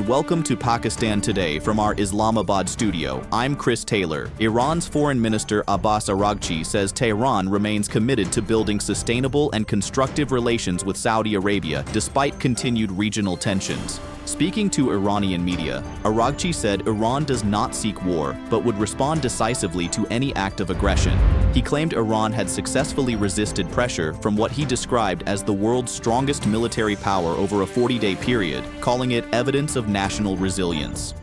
welcome to Pakistan Today from our Islamabad studio. I'm Chris Taylor. Iran's Foreign Minister Abbas Araghchi says Tehran remains committed to building sustainable and constructive relations with Saudi Arabia despite continued regional tensions. Speaking to Iranian media, Araghchi said Iran does not seek war, but would respond decisively to any act of aggression. He claimed Iran had successfully resisted pressure from what he described as the world's strongest military power over a 40-day period, calling it evidence of national resilience.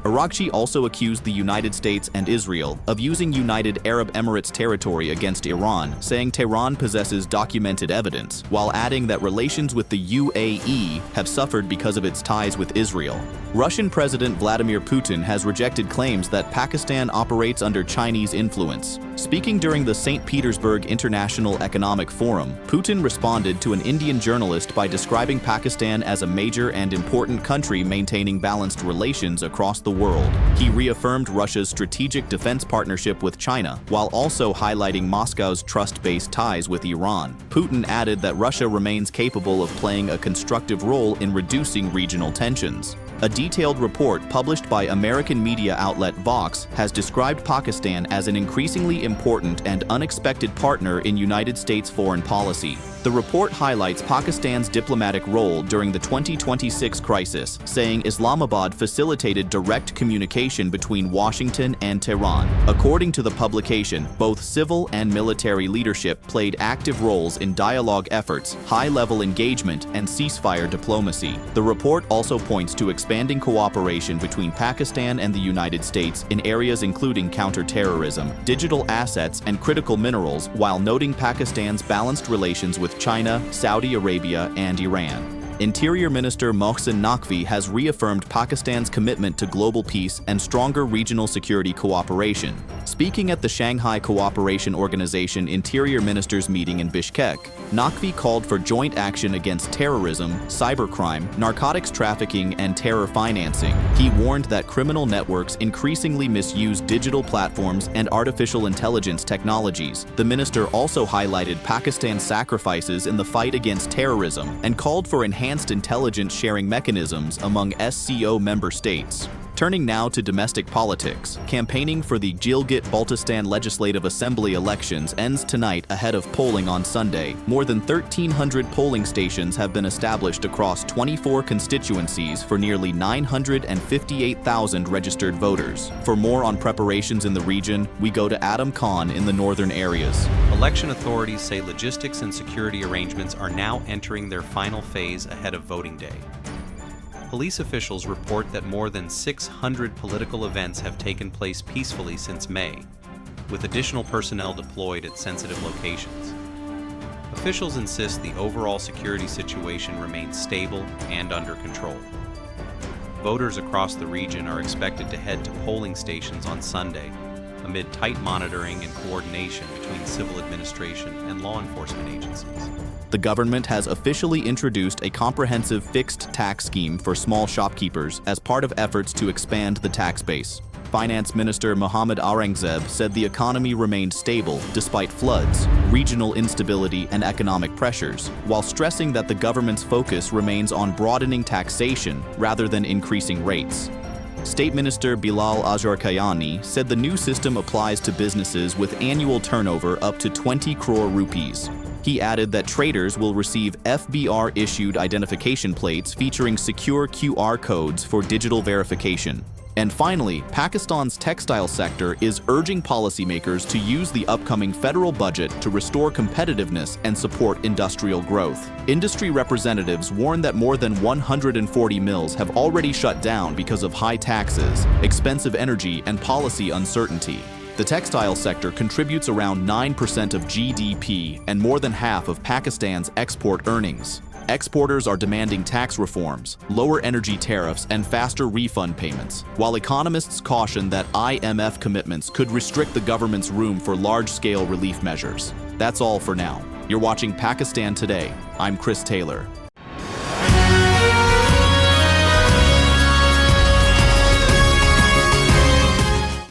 Araghchi also accused the United States and Israel of using United Arab Emirates territory against Iran, saying Tehran possesses documented evidence, while adding that relations with the UAE have suffered because of its ties with Israel. Russian President Vladimir Putin has rejected claims that Pakistan operates under Chinese influence. Speaking during the St. Petersburg International Economic Forum, Putin responded to an Indian journalist by describing Pakistan as a major and important country maintaining balanced relations across the world. He reaffirmed Russia's strategic defense partnership with China, while also highlighting Moscow's trust-based ties with Iran. Putin added that Russia remains capable of playing a constructive role in reducing regional tensions. A detailed report published by American media outlet Vox has described Pakistan as an increasingly important and unexpected partner in United States foreign policy. The report highlights Pakistan's diplomatic role during the 2026 crisis, saying Islamabad facilitated direct communication between Washington and Tehran. According to the publication, both civil and military leadership played active roles in dialogue efforts, high-level engagement, and ceasefire diplomacy. The report also points to expanding cooperation between Pakistan and the United States in areas including counterterrorism, digital assets, and critical minerals, while noting Pakistan's balanced relations with China, Saudi Arabia, and Iran. Interior Minister Mohsin Naqvi has reaffirmed Pakistan's commitment to global peace and stronger regional security cooperation. Speaking at the Shanghai Cooperation Organization Interior Ministers meeting in Bishkek, Naqvi called for joint action against terrorism, cybercrime, narcotics trafficking, and terror financing. He warned that criminal networks increasingly misuse digital platforms and artificial intelligence technologies. The minister also highlighted Pakistan's sacrifices in the fight against terrorism and called for enhanced intelligence sharing mechanisms among SCO member states. Turning now to domestic politics, campaigning for the Gilgit-Baltistan Legislative Assembly elections ends tonight ahead of polling on Sunday. More than 1,300 polling stations have been established across 24 constituencies for nearly 958,000 registered voters. For more on preparations in the region, we go to Adam Khan in the northern areas. Election authorities say logistics and security arrangements are now entering their final phase ahead of voting day. Police officials report that more than 600 political events have taken place peacefully since May, with additional personnel deployed at sensitive locations. Officials insist the overall security situation remains stable and under control. Voters across the region are expected to head to polling stations on Sunday, amid tight monitoring and coordination between civil administration and law enforcement agencies. The government has officially introduced a comprehensive fixed tax scheme for small shopkeepers as part of efforts to expand the tax base. Finance Minister Mohammad Aurangzeb said the economy remained stable despite floods, regional instability, and economic pressures, while stressing that the government's focus remains on broadening taxation rather than increasing rates. State Minister Bilal Azharkayani said the new system applies to businesses with annual turnover up to 20 crore rupees. He added that traders will receive FBR-issued identification plates featuring secure QR codes for digital verification. And finally, Pakistan's textile sector is urging policymakers to use the upcoming federal budget to restore competitiveness and support industrial growth. Industry representatives warn that more than 140 mills have already shut down because of high taxes, expensive energy, and policy uncertainty. The textile sector contributes around 9% of GDP and more than half of Pakistan's export earnings. Exporters are demanding tax reforms, lower energy tariffs, and faster refund payments, while economists caution that IMF commitments could restrict the government's room for large-scale relief measures. That's all for now. You're watching Pakistan Today. I'm Chris Taylor.